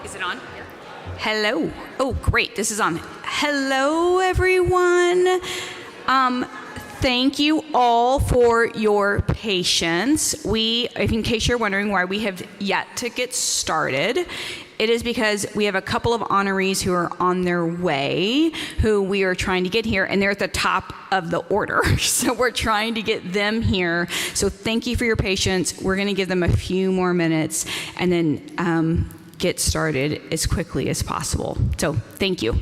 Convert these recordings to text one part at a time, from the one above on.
Is it on? Hello. Oh, great. This is on. Hello, everyone. Thank you all for your patience. In case you're wondering why we have yet to get started, it is because we have a couple of honorees who are on their way, who we are trying to get here, and they're at the top of the order. So we're trying to get them here. So thank you for your patience. We're going to give them a few more minutes and then get started as quickly as possible. So thank you.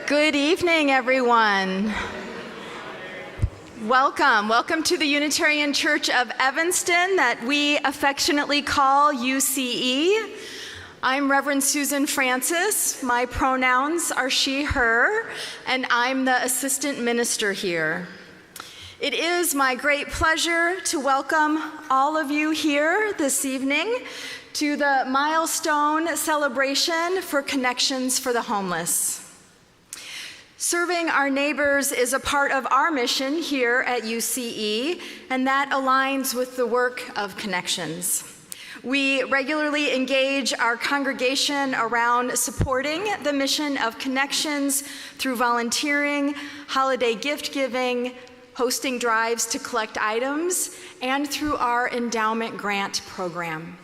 Good evening, everyone. Welcome to the Unitarian Church of Evanston that we affectionately call UCE. I'm Reverend Susan Francis. My pronouns are she, her, and I'm the assistant minister here. It is my great pleasure to welcome all of you here this evening to the Milestone celebration for Connections for the Homeless. Serving our neighbors is a part of our mission here at UCE, and that aligns with the work of Connections. We regularly engage our congregation around supporting the mission of Connections through volunteering, holiday gift giving, hosting drives to collect items, and through our endowment grant program.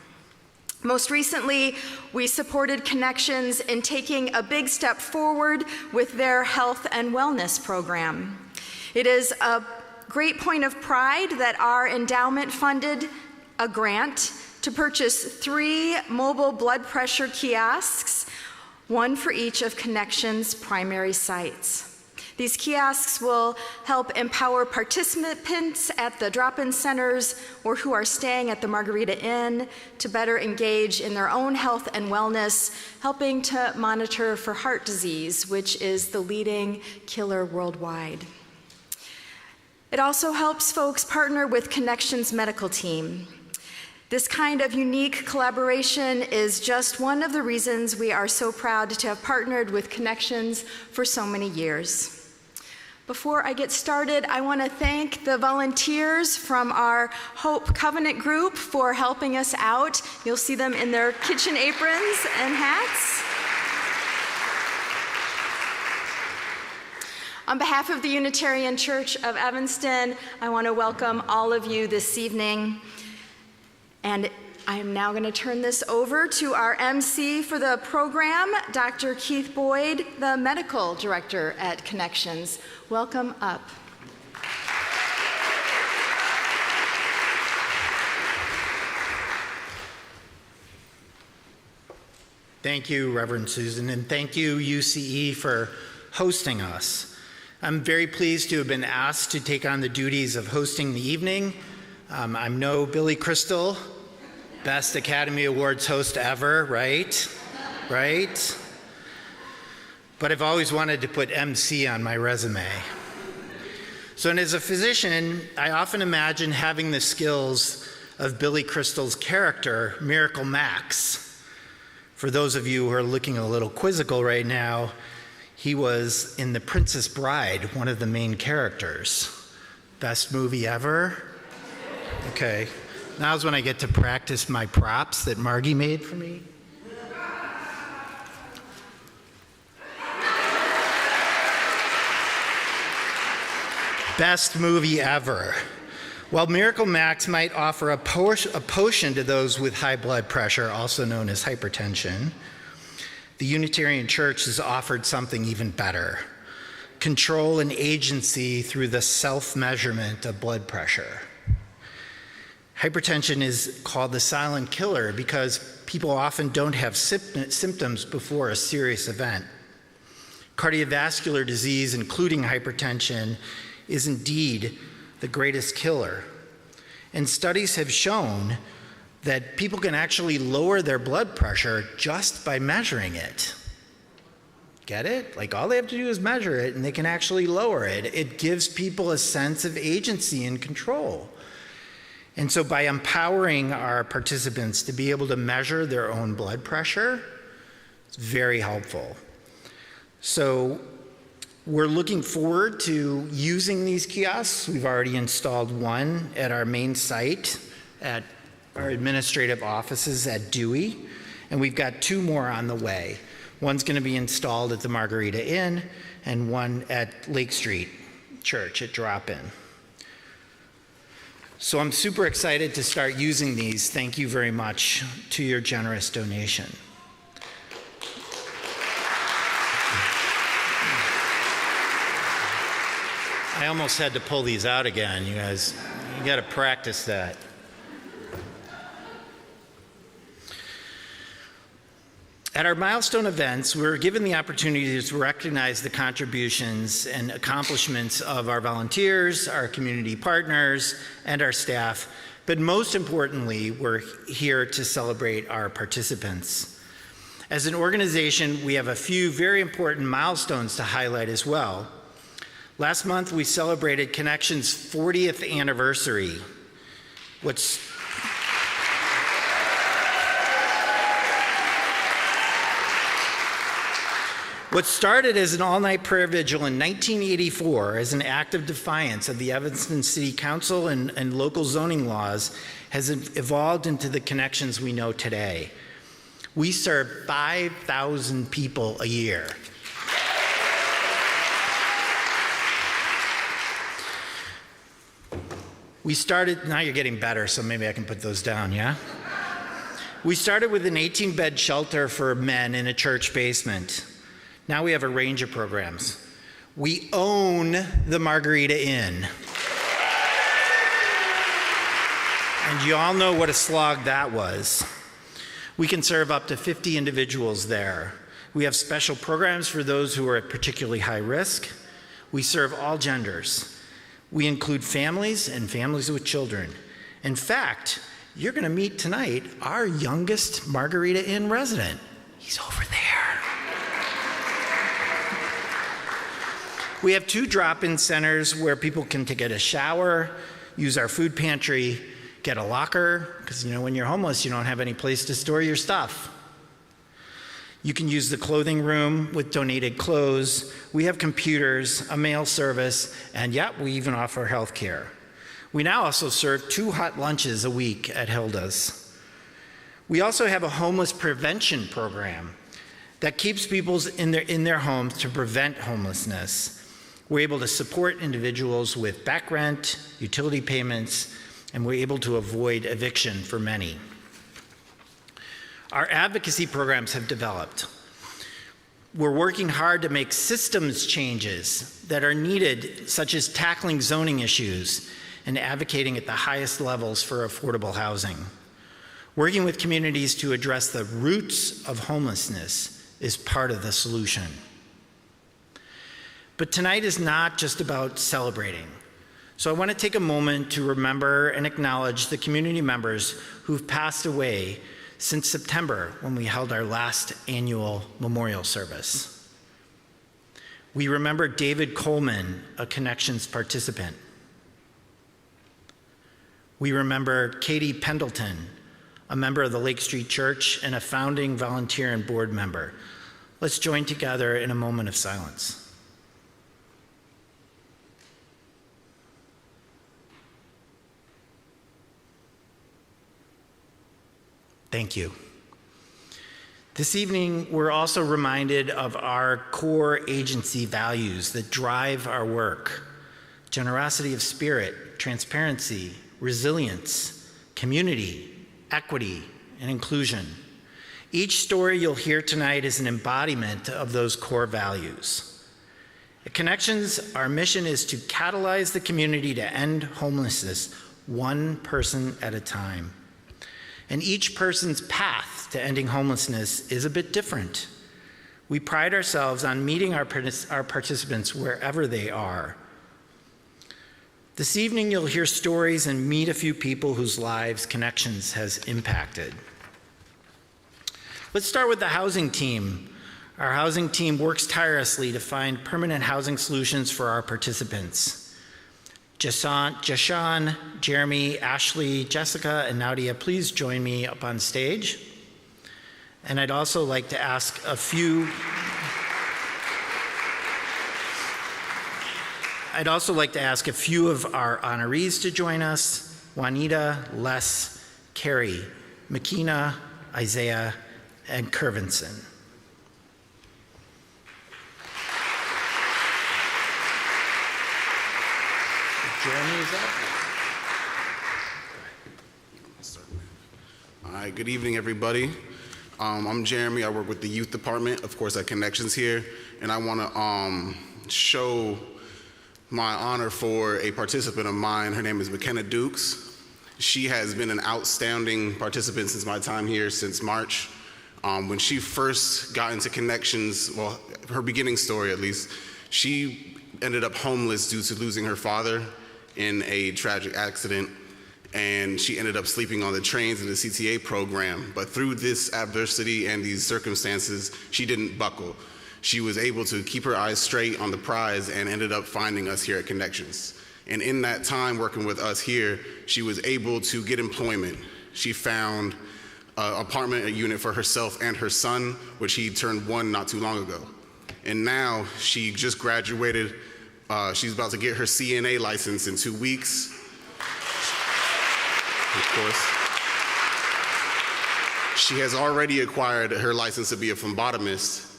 Most recently, we supported Connections in taking a big step forward with their health and wellness program. It is a great point of pride that our endowment funded a grant to purchase 3 mobile blood pressure kiosks, one for each of Connections' primary sites. These kiosks will help empower participants at the drop-in centers or who are staying at the Margarita Inn to better engage in their own health and wellness, helping to monitor for heart disease, which is the leading killer worldwide. It also helps folks partner with Connections' medical team. This kind of unique collaboration is just one of the reasons we are so proud to have partnered with Connections for so many years. Before I get started, I want to thank the volunteers from our Hope Covenant group for helping us out. You'll see them in their kitchen aprons and hats. On behalf of the Unitarian Church of Evanston, I want to welcome all of you this evening. And I am now going to turn this over to our MC for the program, Dr. Keith Boyd, the medical director at Connections. Welcome up. Thank you, Reverend Susan, and thank you, UCE, for hosting us. I'm very pleased to have been asked to take on the duties of hosting the evening. I'm no Billy Crystal, Best Academy Awards host ever, right? Right? But I've always wanted to put MC on my resume. So, and as a physician, I often imagine having the skills of Billy Crystal's character, Miracle Max. For those of you who are looking a little quizzical right now, he was in The Princess Bride, one of the main characters. Best movie ever? Okay. Now's when I get to practice my props that Margie made for me. Best movie ever. While Miracle Max might offer a potion to those with high blood pressure, also known as hypertension, the Unitarian Church has offered something even better: control and agency through the self-measurement of blood pressure. Hypertension is called the silent killer because people often don't have symptoms before a serious event. Cardiovascular disease, including hypertension, is indeed the greatest killer. And studies have shown that people can actually lower their blood pressure just by measuring it. Get it? Like, all they have to do is measure it and they can actually lower it. It gives people a sense of agency and control. And so by empowering our participants to be able to measure their own blood pressure, it's very helpful. So we're looking forward to using these kiosks. We've already installed one at our main site at our administrative offices at Dewey, and we've got 2 more on the way. One's going to be installed at the Margarita Inn and one at Lake Street Church at Drop-In. So I'm super excited to start using these. Thank you very much to your generous donation. I almost had to pull these out again, you guys. You got to practice that. At our Milestone events, we're given the opportunity to recognize the contributions and accomplishments of our volunteers, our community partners, and our staff. But most importantly, we're here to celebrate our participants. As an organization, we have a few very important milestones to highlight as well. Last month, we celebrated Connections' 40th anniversary. What started as an all-night prayer vigil in 1984 as an act of defiance of the Evanston City Council and local zoning laws has evolved into the Connections we know today. We serve 5,000 people a year. We started, now you're getting better, so maybe I can put those down, yeah? We started with an 18-bed shelter for men in a church basement. Now we have a range of programs. We own the Margarita Inn. And you all know what a slog that was. We can serve up to 50 individuals there. We have special programs for those who are at particularly high risk. We serve all genders. We include families and families with children. In fact, you're going to meet tonight our youngest Margarita Inn resident. He's over there. We have 2 drop-in centers where people can get a shower, use our food pantry, get a locker, because when you're homeless, you don't have any place to store your stuff. You can use the clothing room with donated clothes. We have computers, a mail service, and we even offer health care. We now also serve 2 hot lunches a week at Hilda's. We also have a homeless prevention program that keeps people in their homes to prevent homelessness. We're able to support individuals with back rent, utility payments, and we're able to avoid eviction for many. Our advocacy programs have developed. We're working hard to make systems changes that are needed, such as tackling zoning issues and advocating at the highest levels for affordable housing. Working with communities to address the roots of homelessness is part of the solution. But tonight is not just about celebrating. So I want to take a moment to remember and acknowledge the community members who've passed away since September when we held our last annual memorial service. We remember David Coleman, a Connections participant. We remember Katie Pendleton, a member of the Lake Street Church and a founding volunteer and board member. Let's join together in a moment of silence. Thank you. This evening, we're also reminded of our core agency values that drive our work: generosity of spirit, transparency, resilience, community, equity, and inclusion. Each story you'll hear tonight is an embodiment of those core values. At Connections, our mission is to catalyze the community to end homelessness one person at a time. And each person's path to ending homelessness is a bit different. We pride ourselves on meeting our participants wherever they are. This evening, you'll hear stories and meet a few people whose lives Connections has impacted. Let's start with the housing team. Our housing team works tirelessly to find permanent housing solutions for our participants. Jashawn, Jeremy, Ashley, Jessica, and Nadia, please join me up on stage. And I'd also like to ask a few of our honorees to join us: Juanita, Les, Carrie, McKenna, Isaiah, and Kervinson. Jeremy is up. All right, good evening, everybody. I'm Jeremy. I work with the youth department, of course, at Connections here, and I want to show my honor for a participant of mine. Her name is McKenna Dukes. She has been an outstanding participant since my time here, since March. When she first got into Connections, well, her beginning story at least, she ended up homeless due to losing her father in a tragic accident, and she ended up sleeping on the trains in the CTA program. But through this adversity and these circumstances, she didn't buckle. She was able to keep her eyes straight on the prize and ended up finding us here at Connections. And in that time working with us here, she was able to get employment. She found an apartment, a unit for herself and her son, which he turned 1 not too long ago. And now she just graduated. She's about to get her CNA license in 2 weeks. Of course. She has already acquired her license to be a phlebotomist.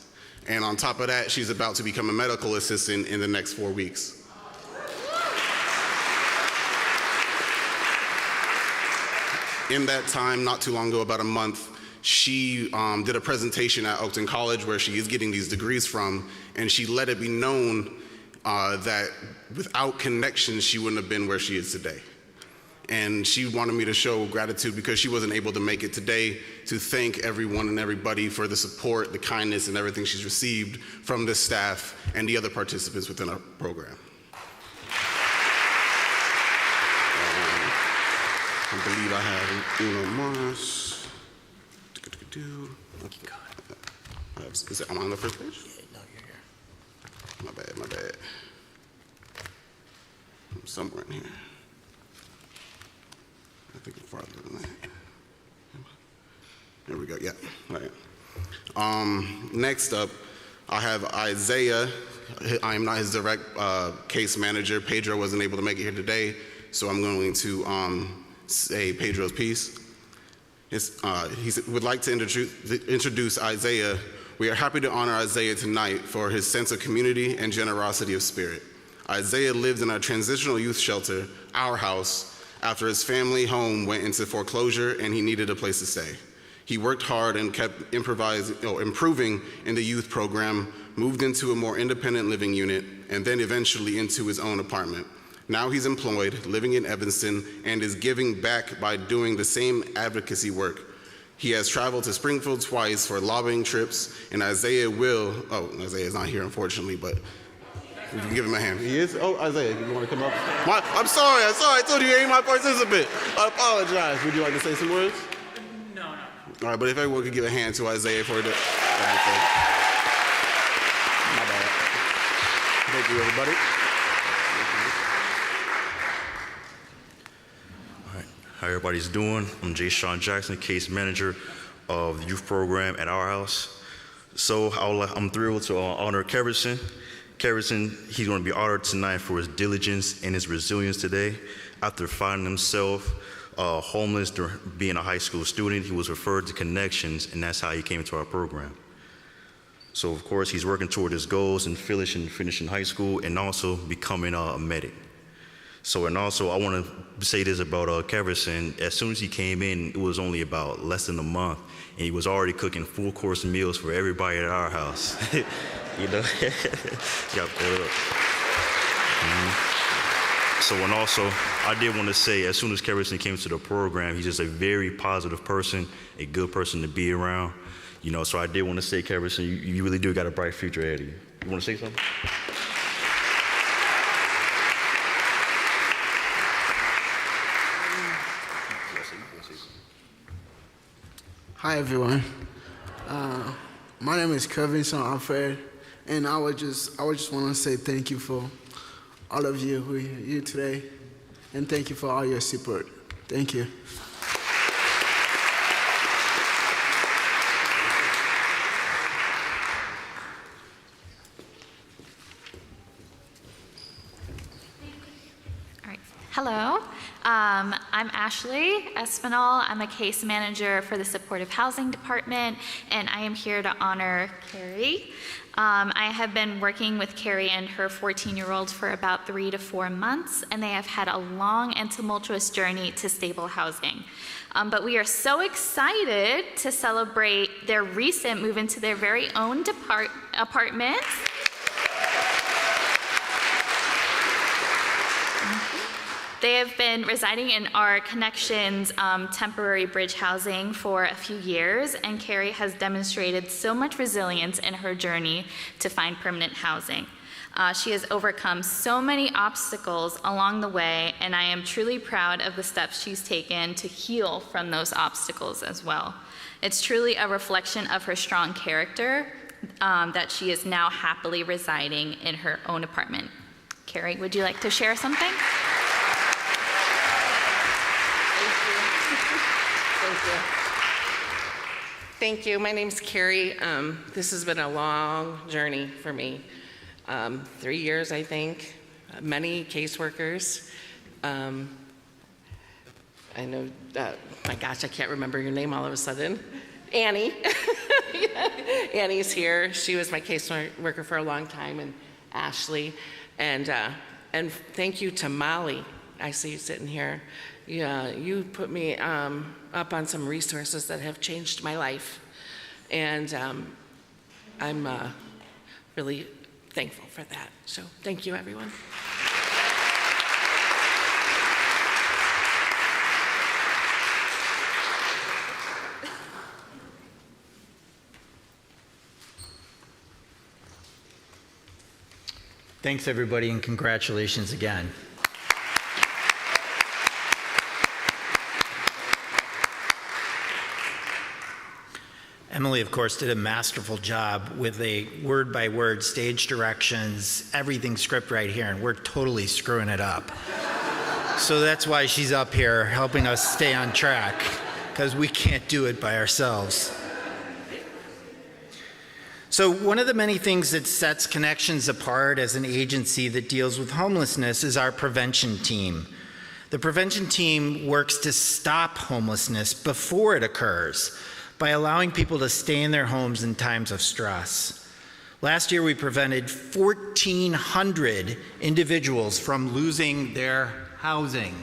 And on top of that, she's about to become a medical assistant in the next 4 weeks. In that time, not too long ago, about a month, she did a presentation at Oakton College where she is getting these degrees from, and she let it be known that without connections, she wouldn't have been where she is today. And she wanted me to show gratitude because she wasn't able to make it today, to thank everyone and everybody for the support, the kindness, and everything she's received from the staff and the other participants within our program. I believe I have uno más. Is it, am I on the first page? Yeah, no, you're here. My bad. I'm somewhere in here. I think it's farther than that. There we go, yeah. All right. Next up, I have Isaiah. I am not his direct case manager. Pedro wasn't able to make it here today, so I'm going to say Pedro's piece. He would like to introduce Isaiah. We are happy to honor Isaiah tonight for his sense of community and generosity of spirit. Isaiah lived in a transitional youth shelter, Our House, after his family home went into foreclosure and he needed a place to stay. He worked hard and kept improving in the youth program, moved into a more independent living unit, and then eventually into his own apartment. Now he's employed, living in Evanston, and is giving back by doing the same advocacy work. He has traveled to Springfield twice for lobbying trips, and Isaiah's not here, unfortunately, but we can give him a hand. He is? Oh, Isaiah, you want to come up? I'm sorry, I told you ain't my participant. I apologize. Would you like to say some words? No. All right, but if everyone could give a hand to Isaiah for the everything. My bad. Thank you, everybody. How everybody's doing? I'm Jay Sean Jackson, case manager of the youth program at Our House. So I'm thrilled to honor Keverson. Keverson, he's going to be honored tonight for his diligence and his resilience today. After finding himself homeless during being a high school student, he was referred to Connections, and that's how he came into our program. So of course, he's working toward his goals and finishing high school and also becoming a medic. So, and also I want to say this about Keverson. As soon as he came in, it was only about less than a month, and he was already cooking full course meals for everybody at Our House. You know, got put up. So, and also, I did want to say, as soon as Keverson came to the program, he's just a very positive person, a good person to be around. You know, so I did want to say, Keverson, you really do got a bright future ahead of you. You want to say something? Hi everyone. My name is Kevinson Alfred, and I would just want to say thank you for all of you who are here today, and thank you for all your support. Thank you. All right. Hello. I'm Ashley Espinal. I'm a case manager for the Supportive Housing Department, and I am here to honor Carrie. I have been working with Carrie and her 14-year-old for about 3 to 4 months, and they have had a long and tumultuous journey to stable housing. But we are so excited to celebrate their recent move into their very own apartment. They have been residing in our Connections temporary bridge housing for a few years, and Carrie has demonstrated so much resilience in her journey to find permanent housing. She has overcome so many obstacles along the way, and I am truly proud of the steps she's taken to heal from those obstacles as well. It's truly a reflection of her strong character that she is now happily residing in her own apartment. Carrie, would you like to share something? Thank you. My name's Carrie. This has been a long journey for me. 3 years, I think. Many caseworkers. I know, my gosh, I can't remember your name all of a sudden. Annie. Annie's here. She was my caseworker for a long time, and Ashley. And thank you to Molly. I see you sitting here. Yeah, you put me up on some resources that have changed my life. And I'm really thankful for that. So thank you, everyone. Thanks, everybody, and congratulations again. Emily, of course, did a masterful job with a word-by-word stage directions, everything script right here, and we're totally screwing it up. So that's why she's up here helping us stay on track, because we can't do it by ourselves. So one of the many things that sets Connections apart as an agency that deals with homelessness is our prevention team. The prevention team works to stop homelessness before it occurs by allowing people to stay in their homes in times of stress. Last year, we prevented 1,400 individuals from losing their housing.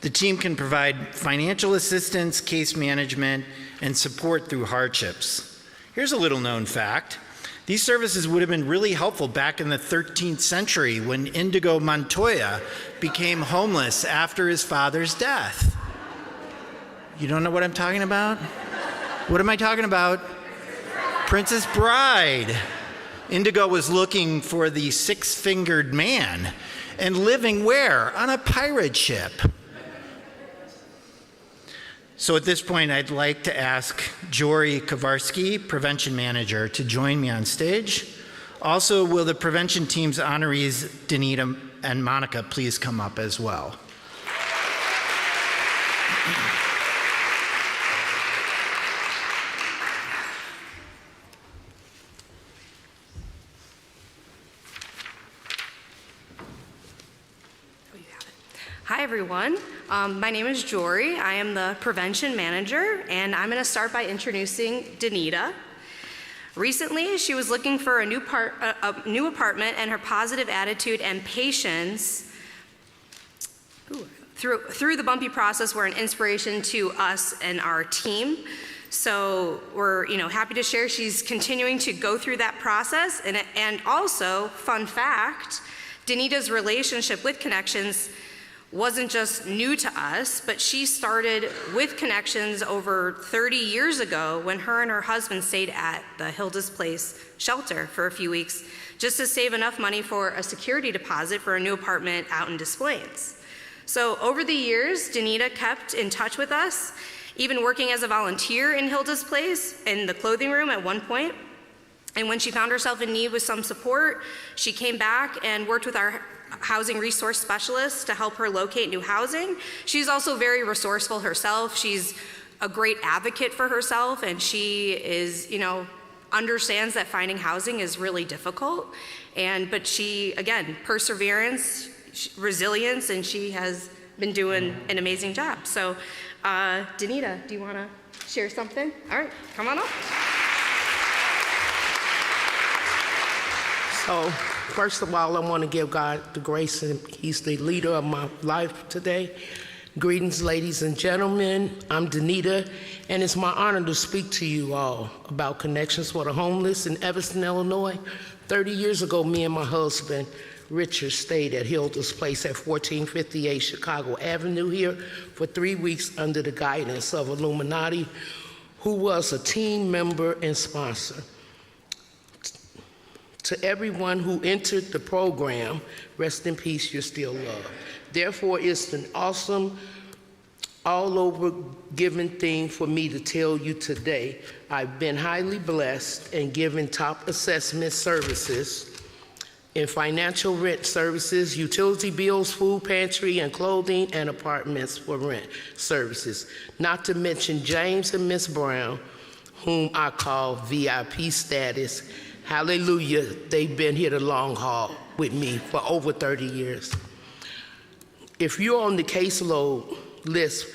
The team can provide financial assistance, case management, and support through hardships. Here's a little known fact. These services would have been really helpful back in the 13th century when Indigo Montoya became homeless after his father's death. You don't know what I'm talking about? What am I talking about? Princess Bride. Indigo was looking for the six-fingered man and living where? On a pirate ship. So at this point, I'd like to ask Jory Kowarski, Prevention Manager, to join me on stage. Also, will the prevention team's honorees, Danita and Monica, please come up as well. Hi, everyone. My name is Jory. I am the prevention manager, and I'm going to start by introducing Danita. Recently, she was looking for a new apartment, and her positive attitude and patience through the bumpy process were an inspiration to us and our team. So we're happy to share she's continuing to go through that process. And also, fun fact, Danita's relationship with Connections wasn't just new to us, but she started with Connections over 30 years ago when her and her husband stayed at the Hilda's Place shelter for a few weeks just to save enough money for a security deposit for a new apartment out in Des Plaines. So over the years, Danita kept in touch with us, even working as a volunteer in Hilda's Place in the clothing room at one point. And when she found herself in need with some support, she came back and worked with our housing resource specialist to help her locate new housing. She's also very resourceful herself. She's a great advocate for herself, and she is, understands that finding housing is really difficult. But she, again, perseverance, resilience, and she has been doing an amazing job. So, Danita, do you want to share something? All right, come on up. So, first of all, I want to give God the grace, and He's the leader of my life today. Greetings, ladies and gentlemen. I'm Danita, and it's my honor to speak to you all about Connections for the Homeless in Evanston, Illinois. 30 years ago, me and my husband, Richard, stayed at Hilda's Place at 1458 Chicago Avenue here for 3 weeks under the guidance of Illuminati, who was a team member and sponsor. To everyone who entered the program, rest in peace, you're still loved. Therefore, it's an awesome, all-over giving thing for me to tell you today. I've been highly blessed and given top assessment services in financial rent services, utility bills, food pantry, and clothing, and apartments for rent services. Not to mention James and Miss Brown, whom I call VIP status. Hallelujah, they've been here the long haul with me for over 30 years. If you're on the caseload list,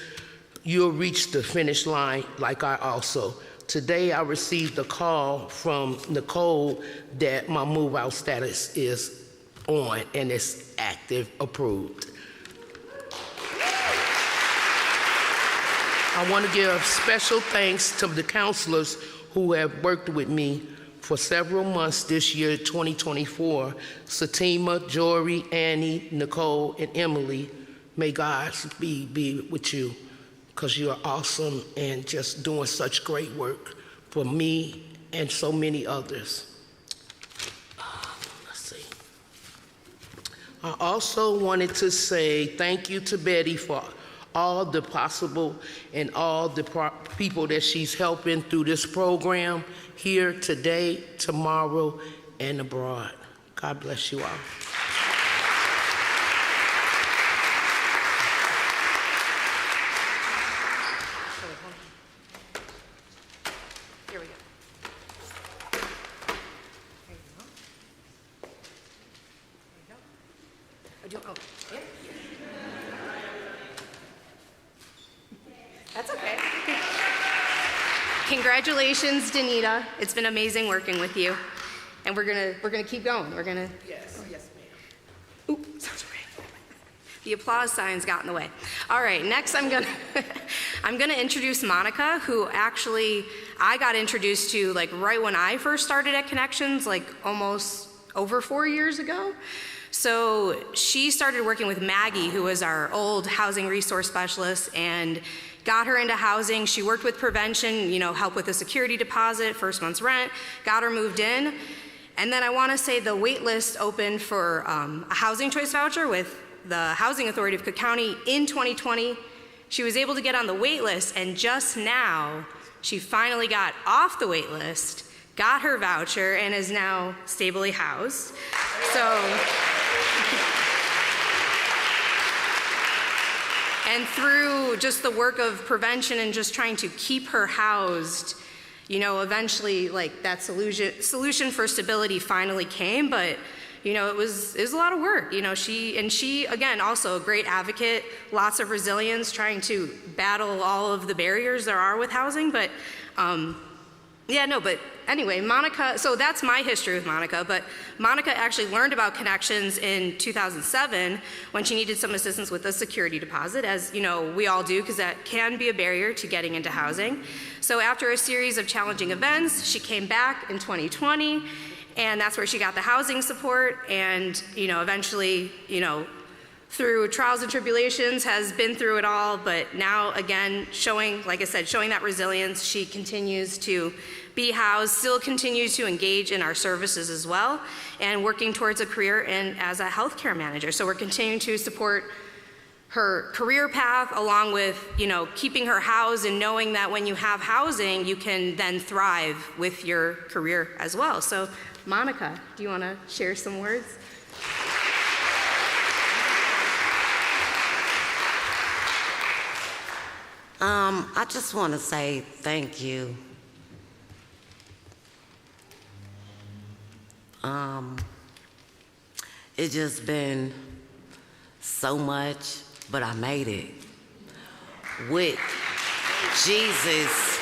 you'll reach the finish line like I also. today I received a call from Nicole that my move-out status is on and it's active, approved. I want to give special thanks to the counselors who have worked with me for several months this year, 2024, Satima, Jory, Annie, Nicole, and Emily. May God be with you, because you are awesome and just doing such great work for me and so many others. Let's see. I also wanted to say thank you to Betty for all the possible and all the people that she's helping through this program here today, tomorrow, and abroad. God bless you all. Here we go. There you go. Yep. That's okay. Congratulations, Danita. It's been amazing working with you. And we're gonna keep going. We're gonna. Yes, yes, ma'am. Ooh, sorry. The applause signs got in the way. All right, next I'm gonna introduce Monica, who actually I got introduced to like right when I first started at Connections, like almost over 4 years ago. So she started working with Maggie, who was our old housing resource specialist, and got her into housing. She worked with prevention, help with the security deposit, first month's rent, got her moved in. And then I wanna say the wait list opened for a housing choice voucher with the Housing Authority of Cook County in 2020. She was able to get on the wait list, and just now she finally got off the wait list, got her voucher, and is now stably housed. And through just the work of prevention and just trying to keep her housed, eventually like that solution for stability finally came, but it was a lot of work. She again, also a great advocate, lots of resilience, trying to battle all of the barriers there are with housing. But but anyway, Monica, so that's my history with Monica, but Monica actually learned about Connections in 2007 when she needed some assistance with a security deposit, as we all do, because that can be a barrier to getting into housing. So after a series of challenging events, she came back in 2020, and that's where she got the housing support, and eventually, through trials and tribulations, has been through it all, but now again, showing that resilience, she continues to be housed, still continues to engage in our services as well, and working towards a career as a healthcare manager. So we're continuing to support her career path along with, keeping her housed and knowing that when you have housing, you can then thrive with your career as well. So Monica, do you want to share some words? I just want to say thank you. It's just been so much, but I made it. With Jesus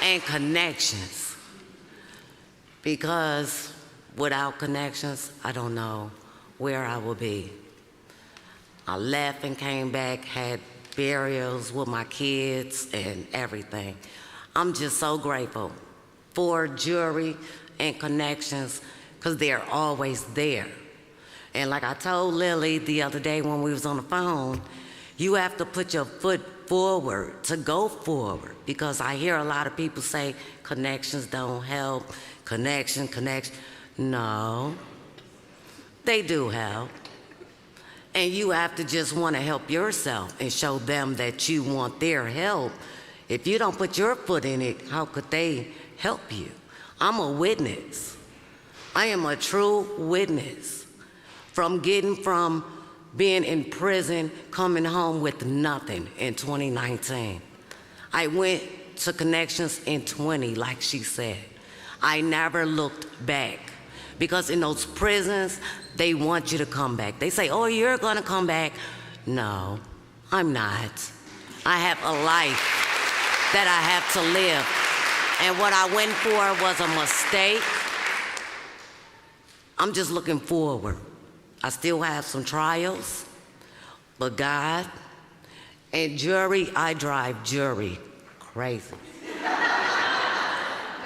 and Connections. Because without Connections, I don't know where I will be. I left and came back, had burials with my kids and everything. I'm just so grateful for Jury and Connections, because they're always there. And like I told Lily the other day when we was on the phone, you have to put your foot forward to go forward, because I hear a lot of people say Connections don't help, connection. No, they do help. And you have to just want to help yourself and show them that you want their help. If you don't put your foot in it, how could they help you? I'm a witness. I am a true witness. From being in prison, coming home with nothing in 2019. I went to Connections in 20, like she said. I never looked back, because in those prisons, they want you to come back. They say, oh, you're gonna come back. No, I'm not. I have a life that I have to live, And what I went for was a mistake. I'm just looking forward. I still have some trials, but God, and jury, I drive jury crazy.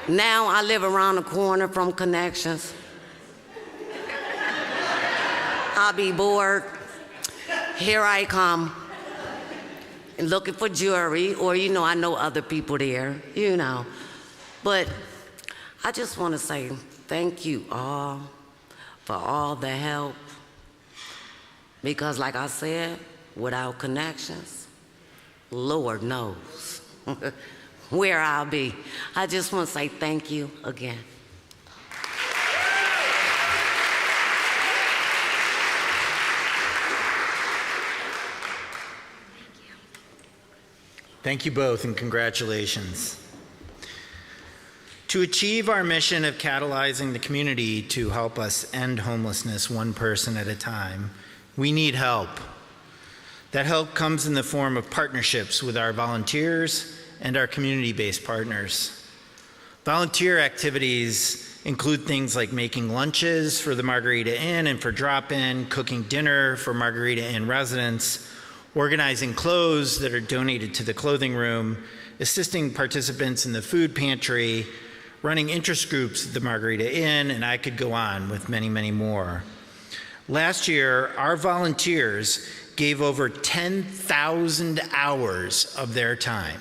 Now I live around the corner from Connections. I'll be bored. Here I come, looking for jury, or I know other people there, But I just want to say thank you all for all the help. Because like I said, without Connections, Lord knows where I'll be. I just want to say thank you again. Thank you both, and congratulations. To achieve our mission of catalyzing the community to help us end homelessness one person at a time, we need help. That help comes in the form of partnerships with our volunteers and our community-based partners. Volunteer activities include things like making lunches for the Margarita Inn and for Drop-In, cooking dinner for Margarita Inn residents, organizing clothes that are donated to the clothing room, assisting participants in the food pantry, running interest groups at the Margarita Inn, and I could go on with many, many more. Last year, our volunteers gave over 10,000 hours of their time.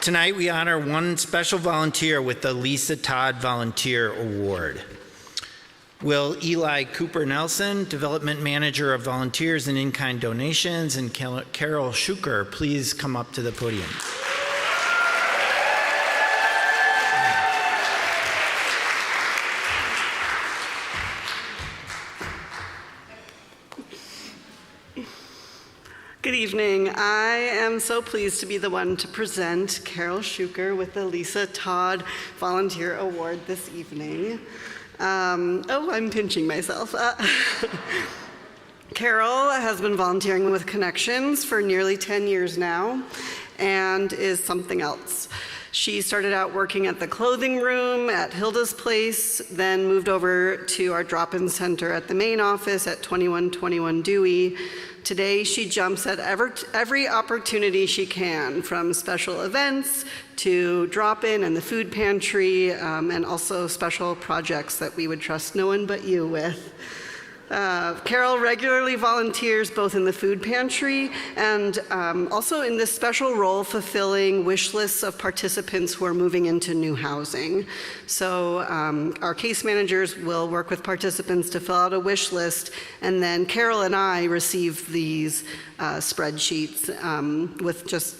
Tonight, we honor one special volunteer with the Lisa Todd Volunteer Award. Will Eli Cooper Nelson, Development Manager of Volunteers and In-Kind Donations, and Carol Schuker, please come up to the podium. Good evening. I am so pleased to be the one to present Carol Schuker with the Lisa Todd Volunteer Award this evening. I'm pinching myself. Carol has been volunteering with Connections for nearly 10 years now and is something else. She started out working at the clothing room at Hilda's Place, then moved over to our drop-in center at the main office at 2121 Dewey. Today, she jumps at every opportunity she can, from special events to drop-in and the food pantry, and also special projects that we would trust no one but you with. Carol regularly volunteers both in the food pantry and also in this special role fulfilling wish lists of participants who are moving into new housing. So our case managers will work with participants to fill out a wish list, and then Carol and I receive these spreadsheets with just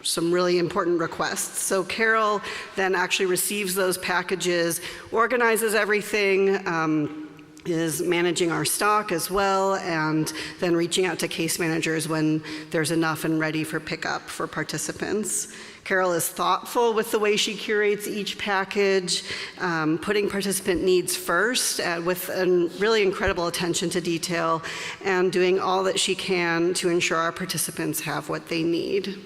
some really important requests. So Carol then actually receives those packages, organizes everything, is managing our stock as well, and then reaching out to case managers when there's enough and ready for pickup for participants. Carol is thoughtful with the way she curates each package, putting participant needs first with a really incredible attention to detail, and doing all that she can to ensure our participants have what they need.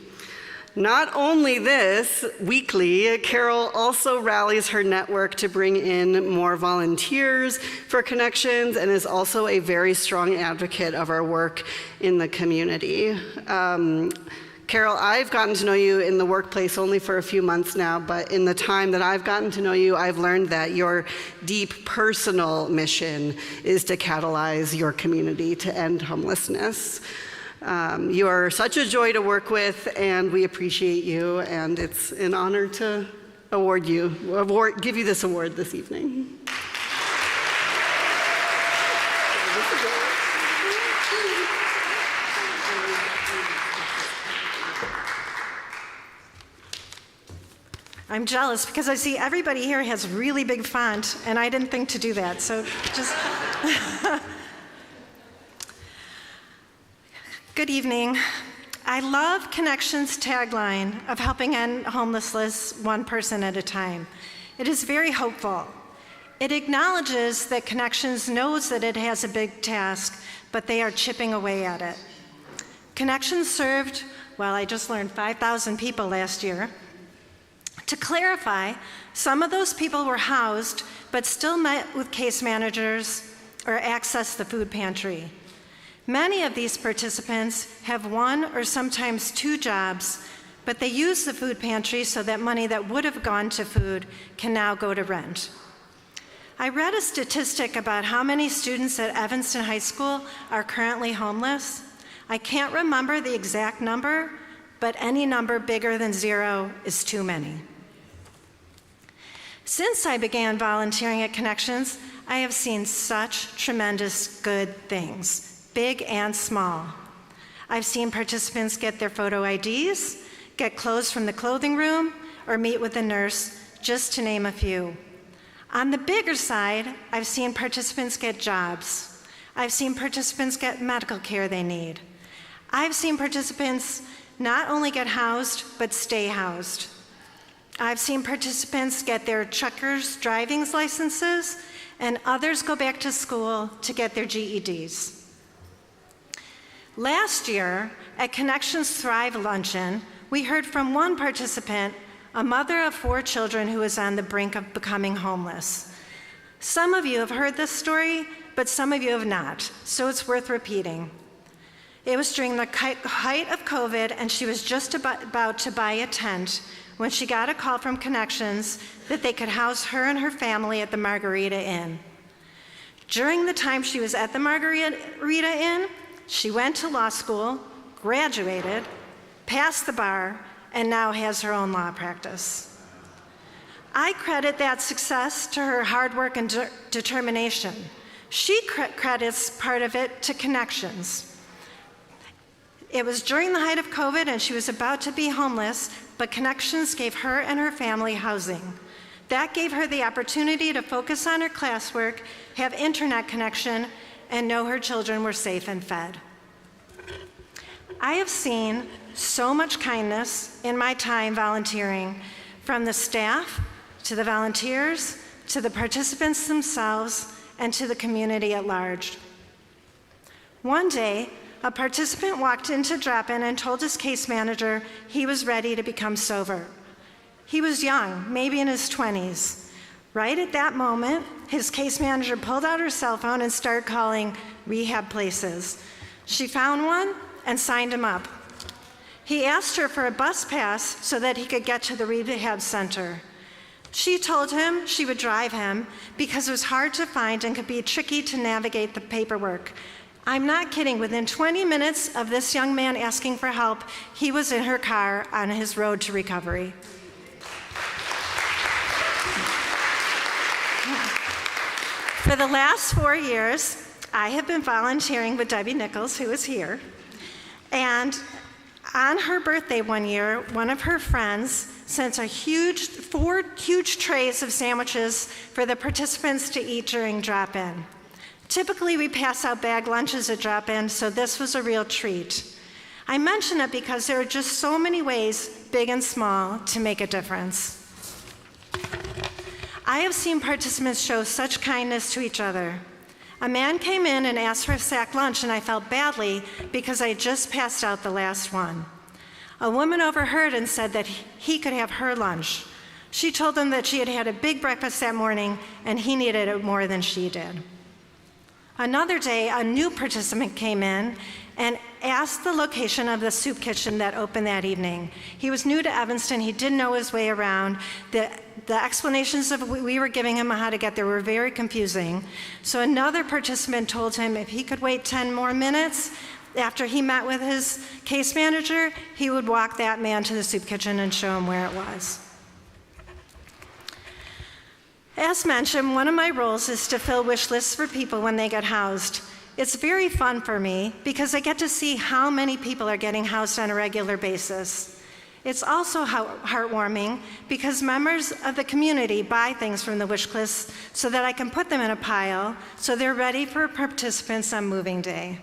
Not only this, weekly, Carol also rallies her network to bring in more volunteers for Connections and is also a very strong advocate of our work in the community. Carol, I've gotten to know you in the workplace only for a few months now, but in the time that I've gotten to know you, I've learned that your deep personal mission is to catalyze your community to end homelessness. You are such a joy to work with, and we appreciate you, and it's an honor to give you this award this evening. I'm jealous because I see everybody here has really big font, and I didn't think to do that, so just... Good evening. I love Connections' tagline of helping end homelessness one person at a time. It is very hopeful. It acknowledges that Connections knows that it has a big task, but they are chipping away at it. Connections served, well, I just learned 5,000 people last year. To clarify, some of those people were housed but still met with case managers or accessed the food pantry. Many of these participants have one or sometimes two jobs, but they use the food pantry so that money that would have gone to food can now go to rent. I read a statistic about how many students at Evanston High School are currently homeless. I can't remember the exact number, but any number bigger than 0 is too many. Since I began volunteering at Connections, I have seen such tremendous good things, big and small. I've seen participants get their photo IDs, get clothes from the clothing room, or meet with a nurse, just to name a few. On the bigger side, I've seen participants get jobs. I've seen participants get medical care they need. I've seen participants not only get housed, but stay housed. I've seen participants get their truckers' driving licenses, and others go back to school to get their GEDs. Last year, at Connections Thrive Luncheon, we heard from one participant, a mother of 4 children who is on the brink of becoming homeless. Some of you have heard this story, but some of you have not, so it's worth repeating. It was during the height of COVID, and she was just about to buy a tent when she got a call from Connections that they could house her and her family at the Margarita Inn. During the time she was at the Margarita Inn, she went to law school, graduated, passed the bar, and now has her own law practice. I credit that success to her hard work and determination. She credits part of it to Connections. It was during the height of COVID and she was about to be homeless, but Connections gave her and her family housing. That gave her the opportunity to focus on her classwork, have internet connection, and know her children were safe and fed. I have seen so much kindness in my time volunteering, from the staff, to the volunteers, to the participants themselves, and to the community at large. One day, a participant walked into drop-in and told his case manager he was ready to become sober. He was young, maybe in his 20s. Right at that moment, his case manager pulled out her cell phone and started calling rehab places. She found one and signed him up. He asked her for a bus pass so that he could get to the rehab center. She told him she would drive him because it was hard to find and could be tricky to navigate the paperwork. I'm not kidding. Within 20 minutes of this young man asking for help, he was in her car on his road to recovery. For the last 4 years, I have been volunteering with Debbie Nichols, who is here. And on her birthday one year, one of her friends sent 4 huge trays of sandwiches for the participants to eat during drop-in. Typically, we pass out bag lunches at drop-in, so this was a real treat. I mention it because there are just so many ways, big and small, to make a difference. I have seen participants show such kindness to each other. A man came in and asked for a sack lunch, and I felt badly because I just passed out the last one. A woman overheard and said that he could have her lunch. She told him that she had had a big breakfast that morning, and he needed it more than she did. Another day, a new participant came in and asked the location of the soup kitchen that opened that evening. He was new to Evanston. He didn't know his way around. The explanations of we were giving him on how to get there were very confusing. So another participant told him if he could wait 10 more minutes after he met with his case manager, he would walk that man to the soup kitchen and show him where it was. As mentioned, one of my roles is to fill wish lists for people when they get housed. It's very fun for me because I get to see how many people are getting housed on a regular basis. It's also heartwarming because members of the community buy things from the wish list so that I can put them in a pile so they're ready for participants on moving day.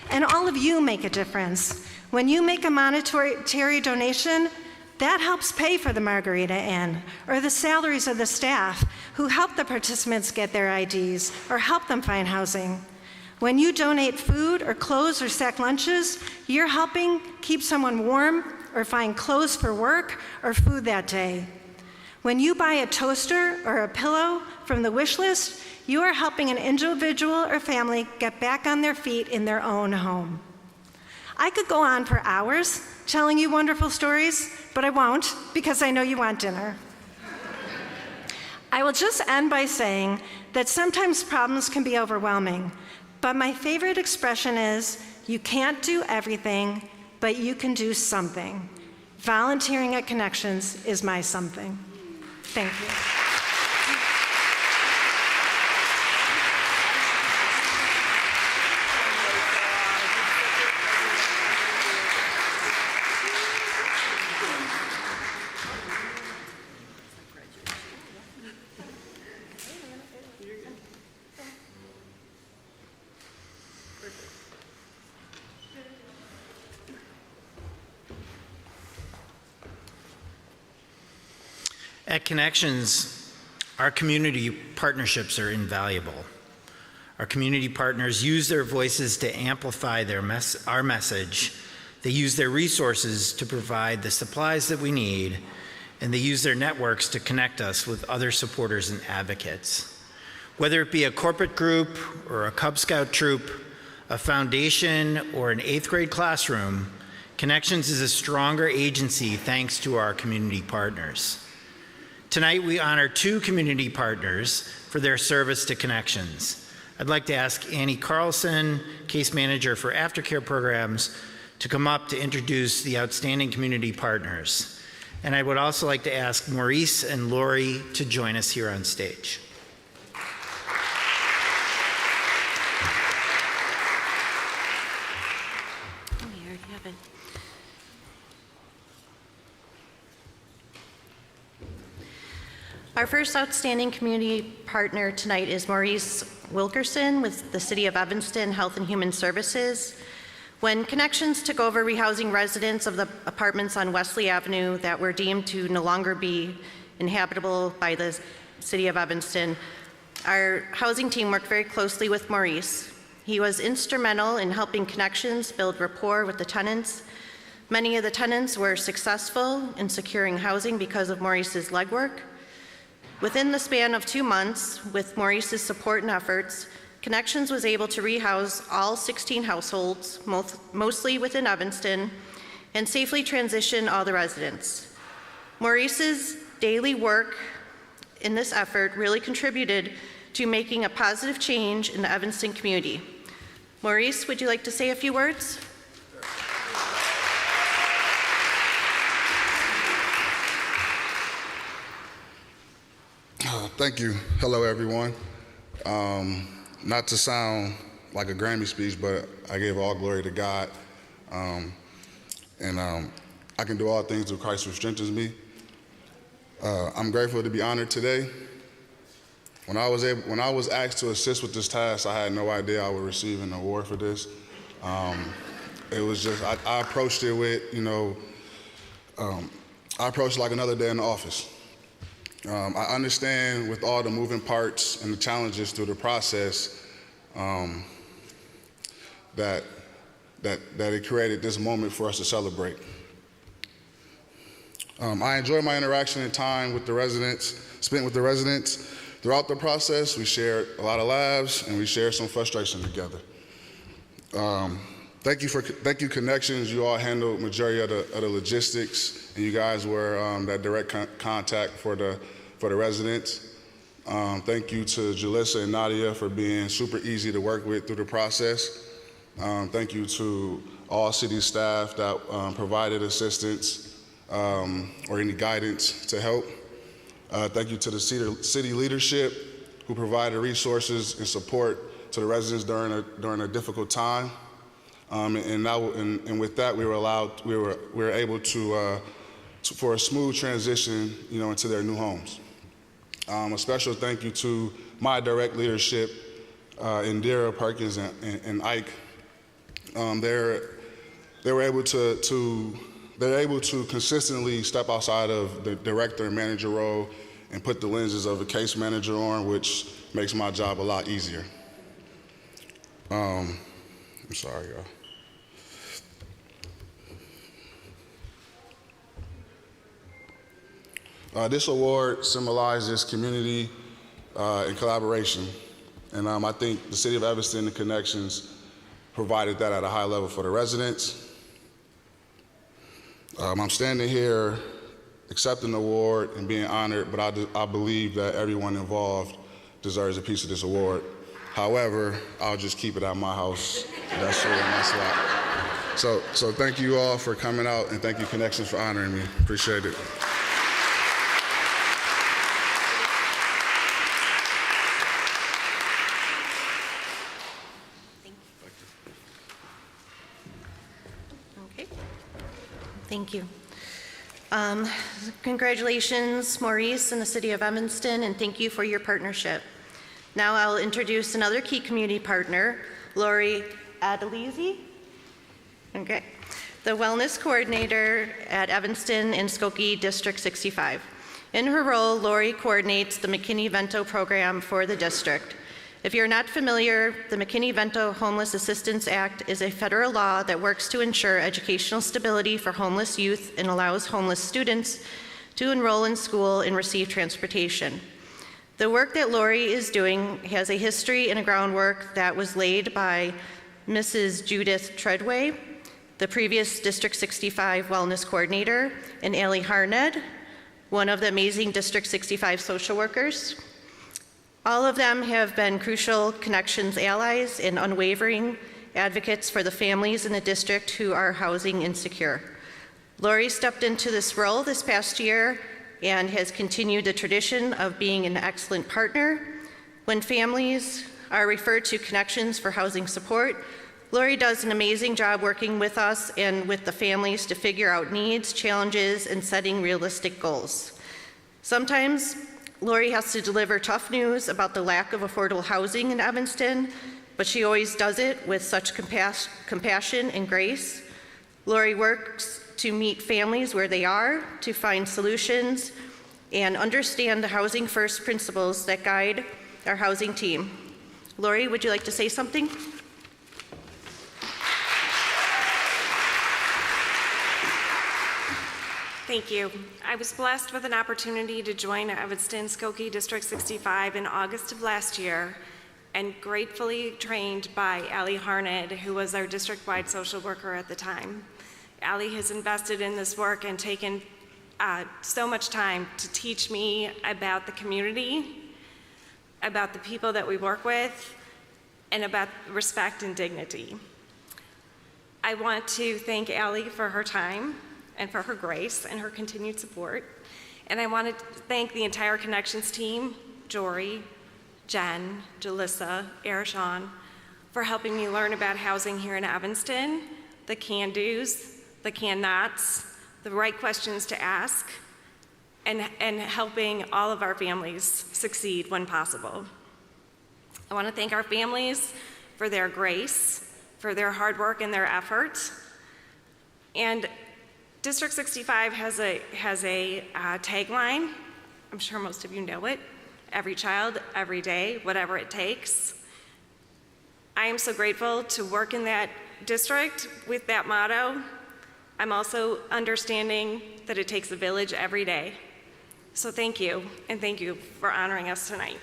And all of you make a difference. When you make a monetary donation, that helps pay for the Margarita Inn or the salaries of the staff who help the participants get their IDs or help them find housing. When you donate food or clothes or sack lunches, you're helping keep someone warm or find clothes for work or food that day. When you buy a toaster or a pillow from the wish list, you are helping an individual or family get back on their feet in their own home. I could go on for hours telling you wonderful stories, but I won't because I know you want dinner. I will just end by saying that sometimes problems can be overwhelming, but my favorite expression is, you can't do everything, but you can do something. Volunteering at Connections is my something. Thank you. At Connections, our community partnerships are invaluable. Our community partners use their voices to amplify our message. They use their resources to provide the supplies that we need, and they use their networks to connect us with other supporters and advocates. Whether it be a corporate group or a Cub Scout troop, a foundation, or an 8th grade classroom, Connections is a stronger agency thanks to our community partners. Tonight, we honor 2 community partners for their service to Connections. I'd like to ask Annie Carlson, Case Manager for Aftercare Programs, to come up to introduce the outstanding community partners. And I would also like to ask Maurice and Lori to join us here on stage. Our first outstanding community partner tonight is Maurice Wilkerson with the City of Evanston Health and Human Services. When Connections took over rehousing residents of the apartments on Wesley Avenue that were deemed to no longer be inhabitable by the City of Evanston, our housing team worked very closely with Maurice. He was instrumental in helping Connections build rapport with the tenants. Many of the tenants were successful in securing housing because of Maurice's legwork. Within the span of 2 months, with Maurice's support and efforts, Connections was able to rehouse all 16 households, mostly within Evanston, and safely transition all the residents. Maurice's daily work in this effort really contributed to making a positive change in the Evanston community. Maurice, would you like to say a few words? Thank you. Hello, everyone. Not to sound like a Grammy speech, but I give all glory to God. I can do all things through Christ who strengthens me. I'm grateful to be honored today. When I was asked to assist with this task, I had no idea I would receive an award for this. It was just, I approached it with, I approached it like another day in the office. I understand with all the moving parts and the challenges through the process that it created this moment for us to celebrate. I enjoyed my interaction and time with the residents, spent with the residents. Throughout the process, we shared a lot of laughs and we shared some frustration together. Thank you, Connections. You all handled majority of the logistics, and you guys were that direct contact for the residents. Thank you to Jalissa and Nadia for being super easy to work with through the process. Thank you to all city staff that provided assistance or any guidance to help. Thank you to the city leadership who provided resources and support to the residents during a difficult time. And with that, we were able to for a smooth transition, into their new homes. A special thank you to my direct leadership, Indira, Perkins, and Ike. They're able to consistently step outside of the director and manager role and put the lenses of a case manager on, which makes my job a lot easier. I'm sorry, y'all. This award symbolizes community and collaboration. And I think the City of Evanston and Connections provided that at a high level for the residents. I'm standing here accepting the award and being honored, but I believe that everyone involved deserves a piece of this award. However, I'll just keep it at my house. That's sort of my slot. So thank you all for coming out, and thank you Connections for honoring me. Appreciate it. Okay. Thank you. Congratulations, Maurice and the City of Evanston, and thank you for your partnership. Now I'll introduce another key community partner, Lori Adelisi. Okay. The Wellness Coordinator at Evanston and Skokie District 65. In her role, Lori coordinates the McKinney-Vento program for the district. If you're not familiar, the McKinney-Vento Homeless Assistance Act is a federal law that works to ensure educational stability for homeless youth and allows homeless students to enroll in school and receive transportation. The work that Lori is doing has a history and a groundwork that was laid by Mrs. Judith Treadway, the previous District 65 Wellness Coordinator, and Allie Harned, one of the amazing District 65 social workers. All of them have been crucial Connections allies and unwavering advocates for the families in the district who are housing insecure. Lori stepped into this role this past year and has continued the tradition of being an excellent partner. When families are referred to Connections for housing support, Lori does an amazing job working with us and with the families to figure out needs, challenges, and setting realistic goals. Sometimes Lori has to deliver tough news about the lack of affordable housing in Evanston, but she always does it with such compassion and grace. Lori works to meet families where they are, to find solutions, and understand the Housing First principles that guide our housing team. Lori, would you like to say something? Thank you. I was blessed with an opportunity to join Evanston Skokie District 65 in August of last year and gratefully trained by Allie Harned, who was our district-wide social worker at the time. Allie has invested in this work and taken so much time to teach me about the community, about the people that we work with, and about respect and dignity. I want to thank Allie for her time and for her grace and her continued support. And I want to thank the entire Connections team, Jory, Jen, Jalissa, Arishon, for helping me learn about housing here in Evanston, the can-dos, the can-nots, the right questions to ask, and helping all of our families succeed when possible. I want to thank our families for their grace, for their hard work and their effort. And District 65 has a tagline. I'm sure most of you know it. Every child, every day, whatever it takes. I am so grateful to work in that district with that motto. I'm also understanding that it takes a village every day. So thank you, and thank you for honoring us tonight.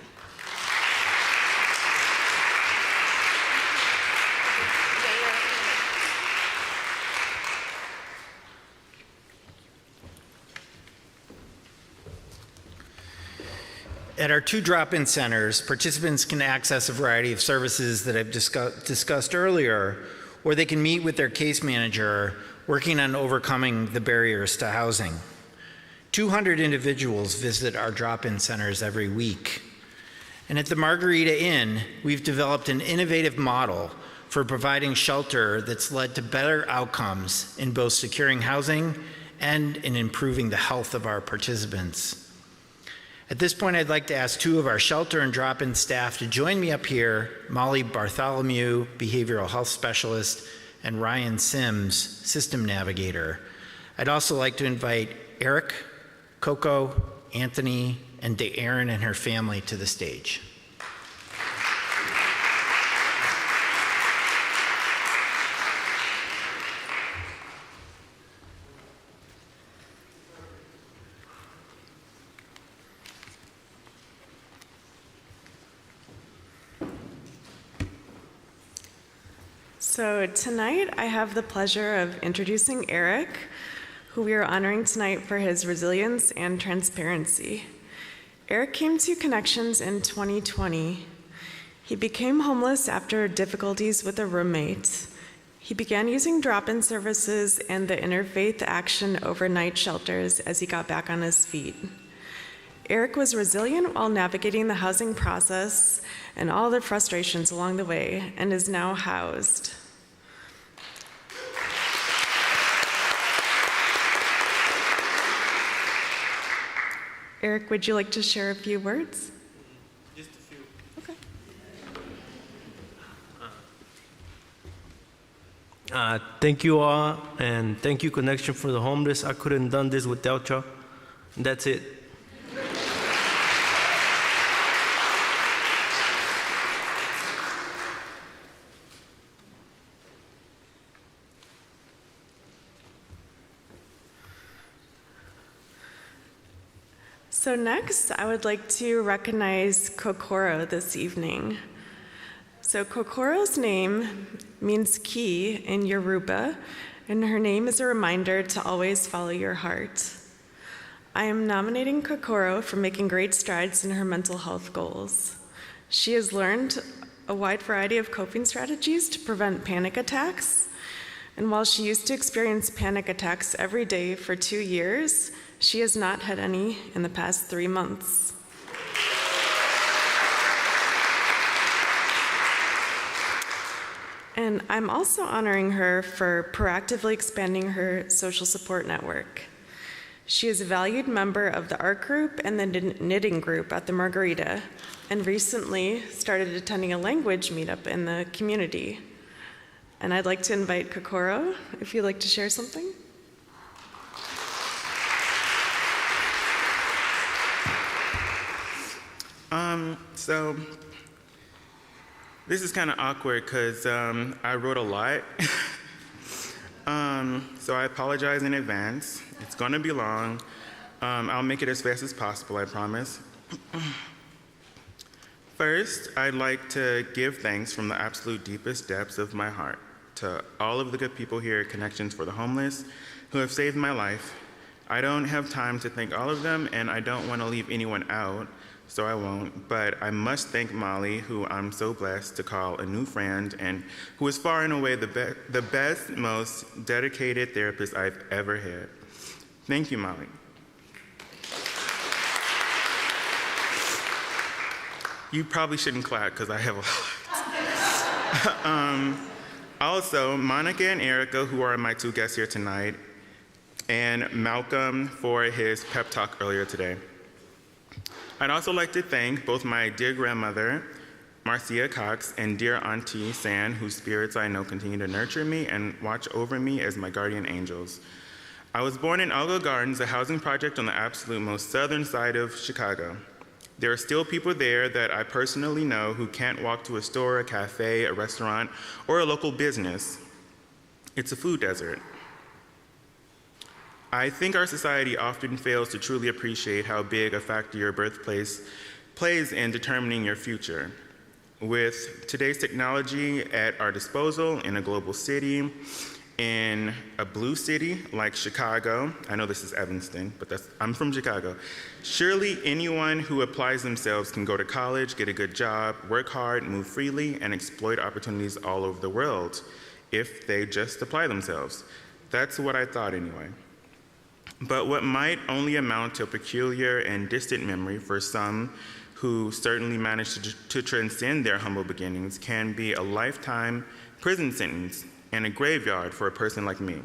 At our 2 drop-in centers, participants can access a variety of services that I've discussed earlier, or they can meet with their case manager working on overcoming the barriers to housing. 200 individuals visit our drop-in centers every week. And at the Margarita Inn, we've developed an innovative model for providing shelter that's led to better outcomes in both securing housing and in improving the health of our participants. At this point, I'd like to ask 2 of our shelter and drop-in staff to join me up here, Molly Bartholomew, Behavioral Health Specialist, and Ryan Sims, System Navigator. I'd also like to invite Eric, Coco, Anthony, and Erin and her family to the stage. So tonight I have the pleasure of introducing Eric, who we are honoring tonight for his resilience and transparency. Eric came to Connections in 2020. He became homeless after difficulties with a roommate. He began using drop-in services and the Interfaith Action overnight shelters as he got back on his feet. Eric was resilient while navigating the housing process and all the frustrations along the way, and is now housed. Eric, would you like to share a few words? Just a few. Okay. Thank you all, and thank you, Connection for the Homeless. I couldn't have done this without y'all. That's it. So next, I would like to recognize Kokoro this evening. So Kokoro's name means key in Yoruba, and her name is a reminder to always follow your heart. I am nominating Kokoro for making great strides in her mental health goals. She has learned a wide variety of coping strategies to prevent panic attacks, and while she used to experience panic attacks every day for 2 years, she has not had any in the past 3 months. And I'm also honoring her for proactively expanding her social support network. She is a valued member of the art group and the knitting group at the Margarita, and recently started attending a language meetup in the community. And I'd like to invite Kokoro, if you'd like to share something. So this is kind of awkward because I wrote a lot. So I apologize in advance. It's going to be long. I'll make it as fast as possible, I promise. First, I'd like to give thanks from the absolute deepest depths of my heart to all of the good people here at Connections for the Homeless who have saved my life. I don't have time to thank all of them, and I don't want to leave anyone out, so I won't, but I must thank Molly, who I'm so blessed to call a new friend, and who is far and away the best, most dedicated therapist I've ever had. Thank you, Molly. You probably shouldn't clap, because I have a lot. Also, Monica and Erica, who are my 2 guests here tonight, and Malcolm for his pep talk earlier today. I'd also like to thank both my dear grandmother, Marcia Cox, and dear Auntie San, whose spirits I know continue to nurture me and watch over me as my guardian angels. I was born in Algo Gardens, a housing project on the absolute most southern side of Chicago. There are still people there that I personally know who can't walk to a store, a cafe, a restaurant, or a local business. It's a food desert. I think our society often fails to truly appreciate how big a factor your birthplace plays in determining your future. With today's technology at our disposal in a global city, in a blue city like Chicago, I know this is Evanston, but I'm from Chicago, surely anyone who applies themselves can go to college, get a good job, work hard, move freely, and exploit opportunities all over the world if they just apply themselves. That's what I thought anyway. But what might only amount to a peculiar and distant memory for some who certainly managed to transcend their humble beginnings can be a lifetime prison sentence and a graveyard for a person like me,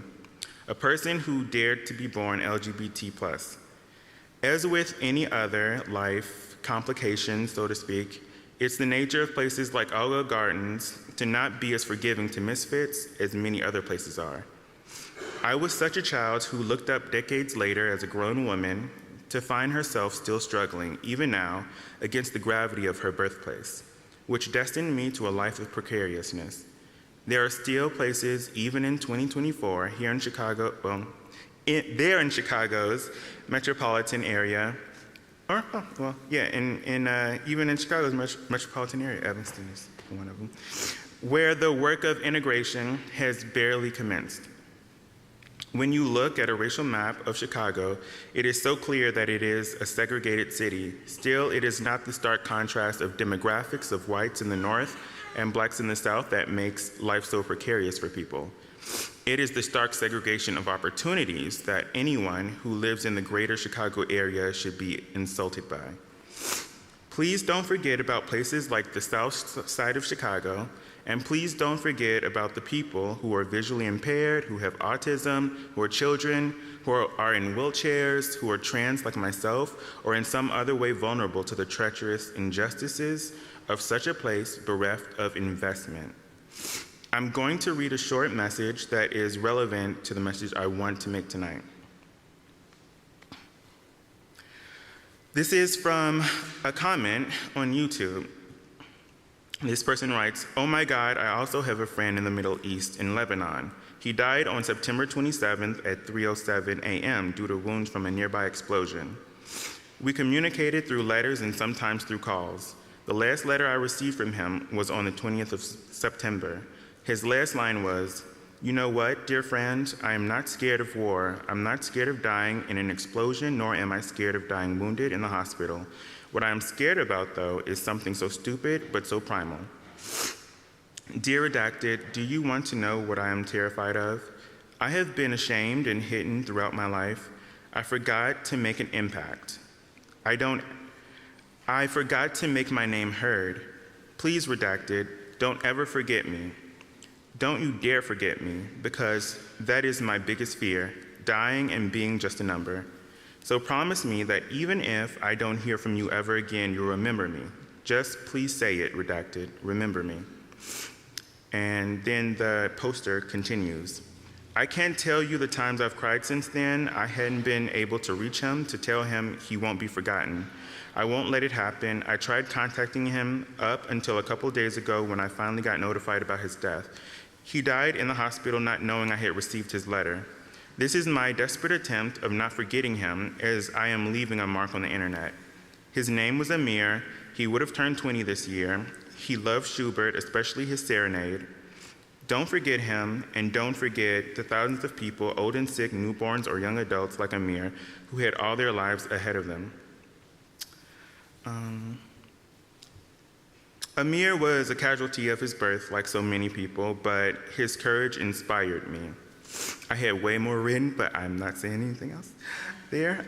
a person who dared to be born LGBT+. As with any other life complication, so to speak, it's the nature of places like Algo Gardens to not be as forgiving to misfits as many other places are. I was such a child who looked up decades later as a grown woman to find herself still struggling, even now, against the gravity of her birthplace, which destined me to a life of precariousness. There are still places, even in 2024, here in Chicago, there in Chicago's metropolitan area, even in Chicago's metropolitan area, Evanston is one of them, where the work of integration has barely commenced. When you look at a racial map of Chicago, it is so clear that it is a segregated city. Still, it is not the stark contrast of demographics of whites in the north and blacks in the south that makes life so precarious for people. It is the stark segregation of opportunities that anyone who lives in the greater Chicago area should be insulted by. Please don't forget about places like the south side of Chicago, and please don't forget about the people who are visually impaired, who have autism, who are children, who are in wheelchairs, who are trans like myself, or in some other way vulnerable to the treacherous injustices of such a place bereft of investment. I'm going to read a short message that is relevant to the message I want to make tonight. This is from a comment on YouTube. This person writes, "Oh my God, I also have a friend in the Middle East, in Lebanon. He died on September 27th at 3:07 a.m. due to wounds from a nearby explosion. We communicated through letters and sometimes through calls. The last letter I received from him was on the 20th of September. His last line was, 'You know what, dear friend, I am not scared of war. I'm not scared of dying in an explosion, nor am I scared of dying wounded in the hospital. What I am scared about, though, is something so stupid but so primal.' Dear Redacted, do you want to know what I am terrified of? I have been ashamed and hidden throughout my life. I forgot to make an impact. I forgot to make my name heard. Please, Redacted, don't ever forget me. Don't you dare forget me, because that is my biggest fear, dying and being just a number. So promise me that even if I don't hear from you ever again, you'll remember me. Just please say it, Redacted, remember me." And then the poster continues. "I can't tell you the times I've cried since then. I hadn't been able to reach him to tell him he won't be forgotten. I won't let it happen. I tried contacting him up until a couple days ago when I finally got notified about his death. He died in the hospital not knowing I had received his letter. This is my desperate attempt of not forgetting him as I am leaving a mark on the internet. His name was Amir. He would have turned 20 this year. He loved Schubert, especially his serenade. Don't forget him, and don't forget the thousands of people, old and sick, newborns or young adults like Amir, who had all their lives ahead of them." Amir was a casualty of his birth, like so many people, but his courage inspired me. I had way more written, but I'm not saying anything else there.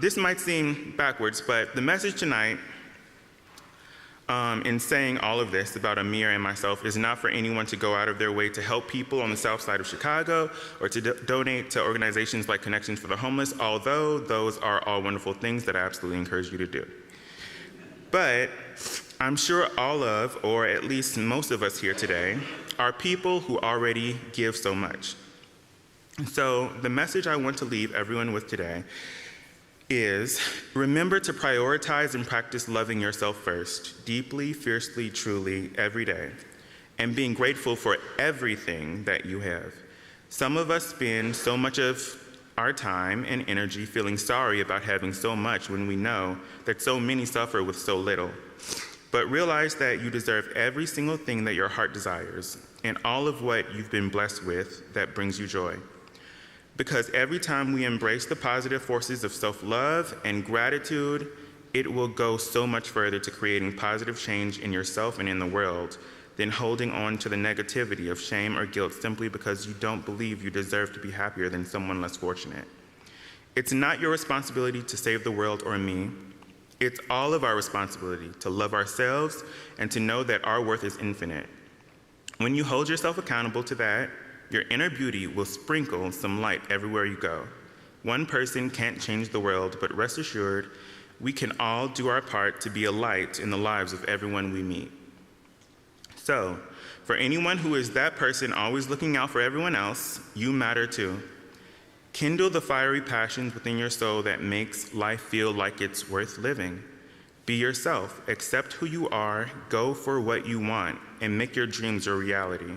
This might seem backwards, but the message tonight, in saying all of this about Amir and myself, is not for anyone to go out of their way to help people on the south side of Chicago or to donate to organizations like Connections for the Homeless, although those are all wonderful things that I absolutely encourage you to do. But I'm sure all of, or at least most of us here today, are people who already give so much. So the message I want to leave everyone with today is, remember to prioritize and practice loving yourself first, deeply, fiercely, truly, every day, and being grateful for everything that you have. Some of us spend so much of our time and energy feeling sorry about having so much when we know that so many suffer with so little. But realize that you deserve every single thing that your heart desires and all of what you've been blessed with that brings you joy. Because every time we embrace the positive forces of self-love and gratitude, it will go so much further to creating positive change in yourself and in the world than holding on to the negativity of shame or guilt simply because you don't believe you deserve to be happier than someone less fortunate. It's not your responsibility to save the world or me. It's all of our responsibility to love ourselves and to know that our worth is infinite. When you hold yourself accountable to that, your inner beauty will sprinkle some light everywhere you go. One person can't change the world, but rest assured, we can all do our part to be a light in the lives of everyone we meet. So, for anyone who is that person always looking out for everyone else, you matter too. Kindle the fiery passions within your soul that makes life feel like it's worth living. Be yourself, accept who you are, go for what you want, and make your dreams a reality.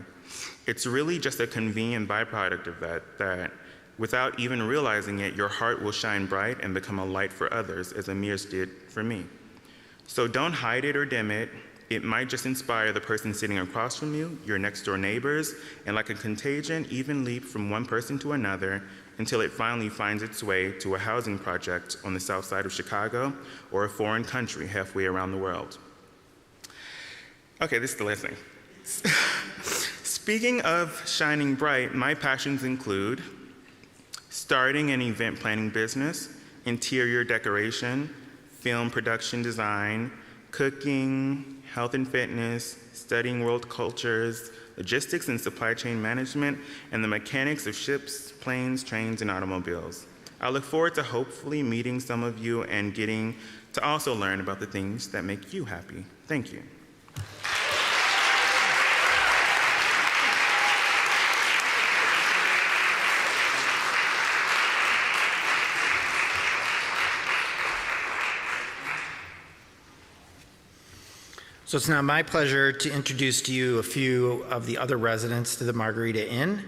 It's really just a convenient byproduct of that without even realizing it, your heart will shine bright and become a light for others, as Amir's did for me. So don't hide it or dim it. It might just inspire the person sitting across from you, your next door neighbors, and like a contagion, even leap from one person to another until it finally finds its way to a housing project on the south side of Chicago or a foreign country halfway around the world. Okay, this is the last thing. Speaking of shining bright, my passions include starting an event planning business, interior decoration, film production design, cooking, health and fitness, studying world cultures, logistics and supply chain management, and the mechanics of ships, planes, trains, and automobiles. I look forward to hopefully meeting some of you and getting to also learn about the things that make you happy. Thank you. So it's now my pleasure to introduce to you a few of the other residents to the Margarita Inn,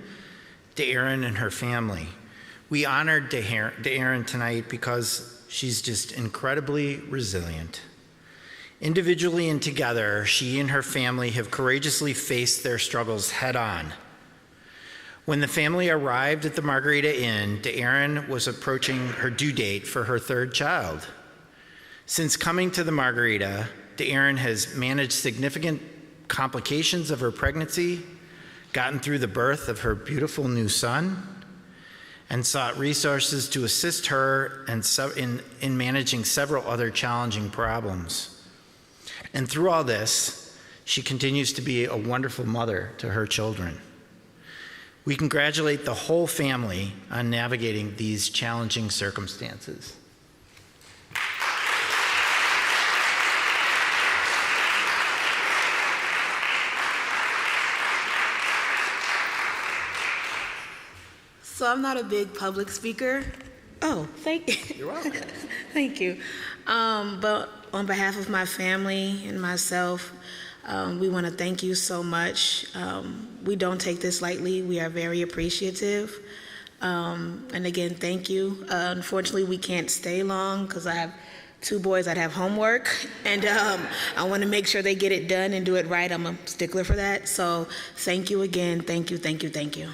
De'Aaron and her family. We honored De'Aaron tonight because she's just incredibly resilient. Individually and together, she and her family have courageously faced their struggles head on. When the family arrived at the Margarita Inn, De'Aaron was approaching her due date for her third child. Since coming to the Margarita, De'Aaron has managed significant complications of her pregnancy, gotten through the birth of her beautiful new son, and sought resources to assist her in managing several other challenging problems. And through all this, she continues to be a wonderful mother to her children. We congratulate the whole family on navigating these challenging circumstances. So I'm not a big public speaker. Oh, thank you. You're welcome. Thank you. But on behalf of my family and myself, we want to thank you so much. We don't take this lightly. We are very appreciative. And again, thank you. Unfortunately, we can't stay long because I have 2 boys that have homework, and I want to make sure they get it done and do it right. I'm a stickler for that. So thank you again. Thank you, thank you, thank you.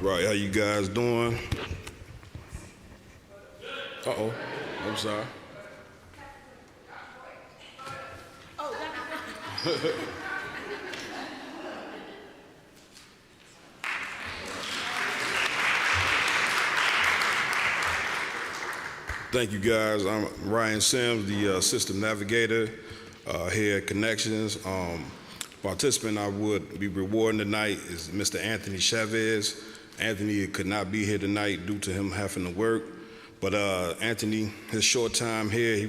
Right, how you guys doing? Uh-oh, I'm sorry. Thank you guys. I'm Ryan Sims, the system navigator here at Connections. Participant I would be rewarding tonight is Mr. Anthony Chavez. Anthony could not be here tonight due to him having to work, but Anthony, his short time here,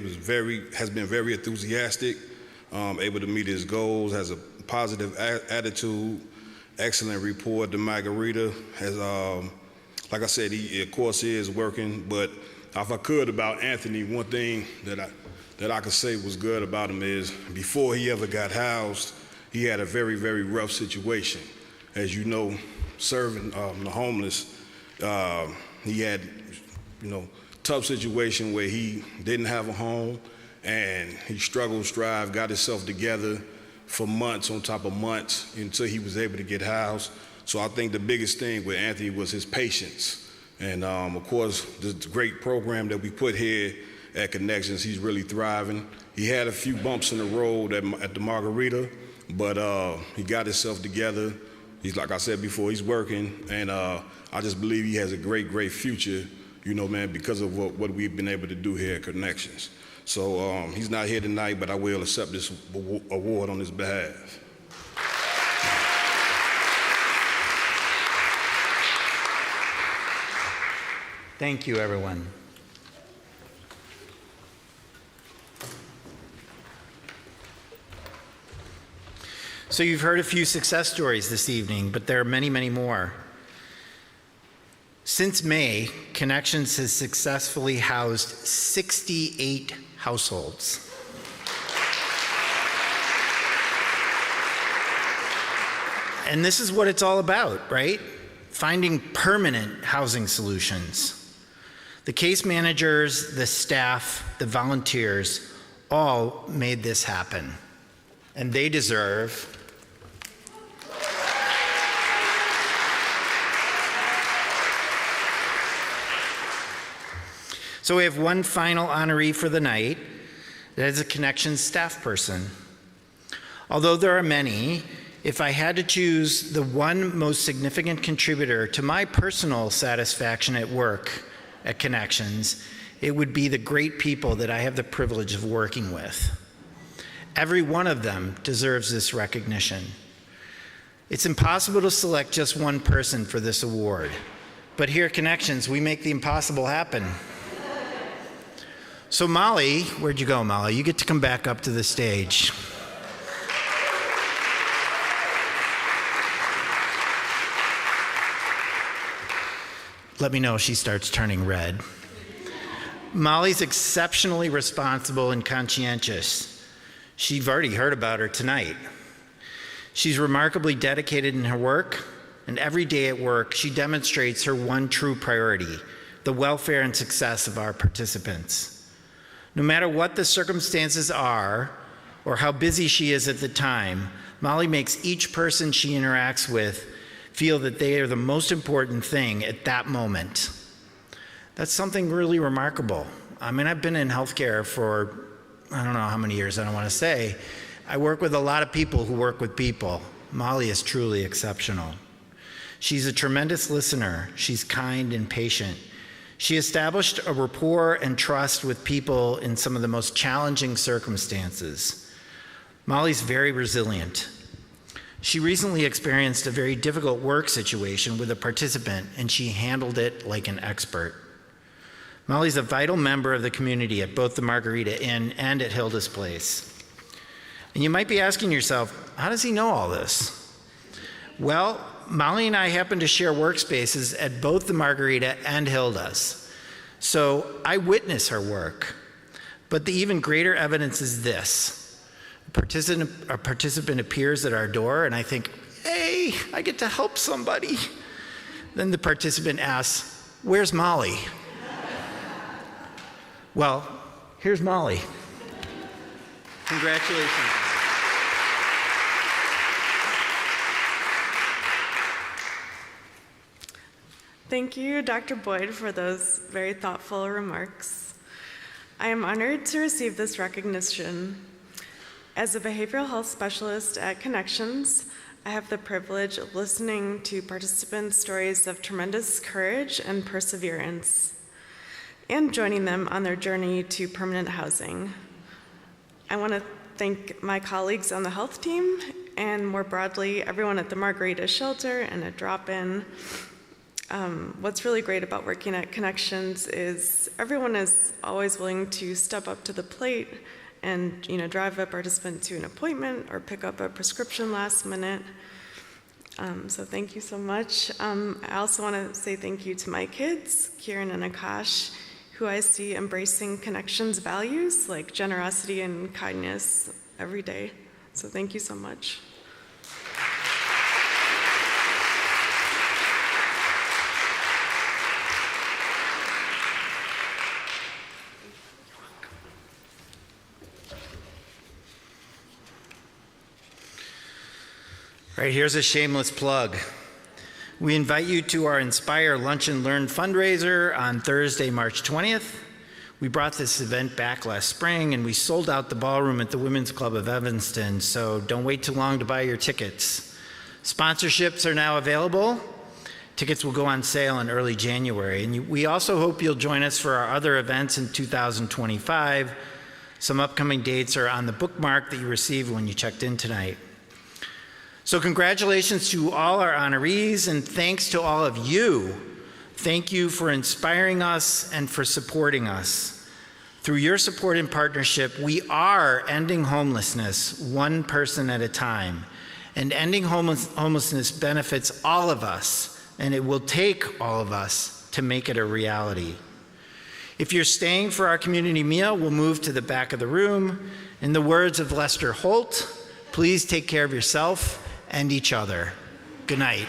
has been very enthusiastic, able to meet his goals, has a positive attitude, excellent report. The Margarita has, like I said, he of course is working, but if I could about Anthony, one thing that I could say was good about him is before he ever got housed, he had a very, very rough situation. As you know, serving the homeless, he had, tough situation where he didn't have a home, and he struggled, strived, got himself together for months on top of months until he was able to get housed. So I think the biggest thing with Anthony was his patience. And of course, this great program that we put here at Connections, he's really thriving. He had a few bumps in the road at the Margarita, but he got himself together. He's, like I said before, he's working, and I just believe he has a great, great future, because of what we've been able to do here at Connections. So he's not here tonight, but I will accept this award on his behalf. Thank you, everyone. So you've heard a few success stories this evening, but there are many, many more. Since May, Connections has successfully housed 68 households. And this is what it's all about, right? finding permanent housing solutions. The case managers, the staff, the volunteers, all made this happen. And they deserve So we have one final honoree for the night. That is a Connections staff person. Although there are many, if I had to choose the one most significant contributor to my personal satisfaction at work at Connections, it would be the great people that I have the privilege of working with. Every one of them deserves this recognition. It's impossible to select just one person for this award, but here at Connections, we make the impossible happen. So Molly, where'd you go, Molly? You get to come back up to the stage. Let me know if she starts turning red. Molly's exceptionally responsible and conscientious. You've already heard about her tonight. She's remarkably dedicated in her work, and every day at work, she demonstrates her one true priority, the welfare and success of our participants. No matter what the circumstances are, or how busy she is at the time, Molly makes each person she interacts with feel that they are the most important thing at that moment. That's something really remarkable. I mean, I've been in healthcare for, I don't know how many years, I don't want to say. I work with a lot of people who work with people. Molly is truly exceptional. She's a tremendous listener. She's kind and patient. She established a rapport and trust with people in some of the most challenging circumstances. Molly's very resilient. She recently experienced a very difficult work situation with a participant, and she handled it like an expert. Molly's a vital member of the community at both the Margarita Inn and at Hilda's Place. And you might be asking yourself, how does he know all this? Well, Molly and I happen to share workspaces at both the Margarita and Hilda's. So I witness her work. But the even greater evidence is this. A participant appears at our door and I think, hey, I get to help somebody. Then the participant asks, where's Molly? Well, here's Molly. Congratulations. Thank you, Dr. Boyd, for those very thoughtful remarks. I am honored to receive this recognition. As a behavioral health specialist at Connections, I have the privilege of listening to participants' stories of tremendous courage and perseverance, and joining them on their journey to permanent housing. I want to thank my colleagues on the health team, and more broadly, everyone at the Margarita Shelter and at Drop-In. What's really great about working at Connections is everyone is always willing to step up to the plate and drive a participant to an appointment or pick up a prescription last minute. So thank you so much. I also want to say thank you to my kids, Kieran and Akash, who I see embracing Connections values like generosity and kindness every day. So thank you so much. Right, here's a shameless plug. We invite you to our Inspire Lunch and Learn fundraiser on Thursday, March 20th. We brought this event back last spring and we sold out the ballroom at the Women's Club of Evanston, so don't wait too long to buy your tickets. Sponsorships are now available. Tickets will go on sale in early January. And we also hope you'll join us for our other events in 2025. Some upcoming dates are on the bookmark that you received when you checked in tonight. So congratulations to all our honorees, and thanks to all of you. Thank you for inspiring us and for supporting us. Through your support and partnership, we are ending homelessness one person at a time. And ending homelessness benefits all of us, and it will take all of us to make it a reality. If you're staying for our community meal, we'll move to the back of the room. In the words of Lester Holt, please take care of yourself and each other. Good night.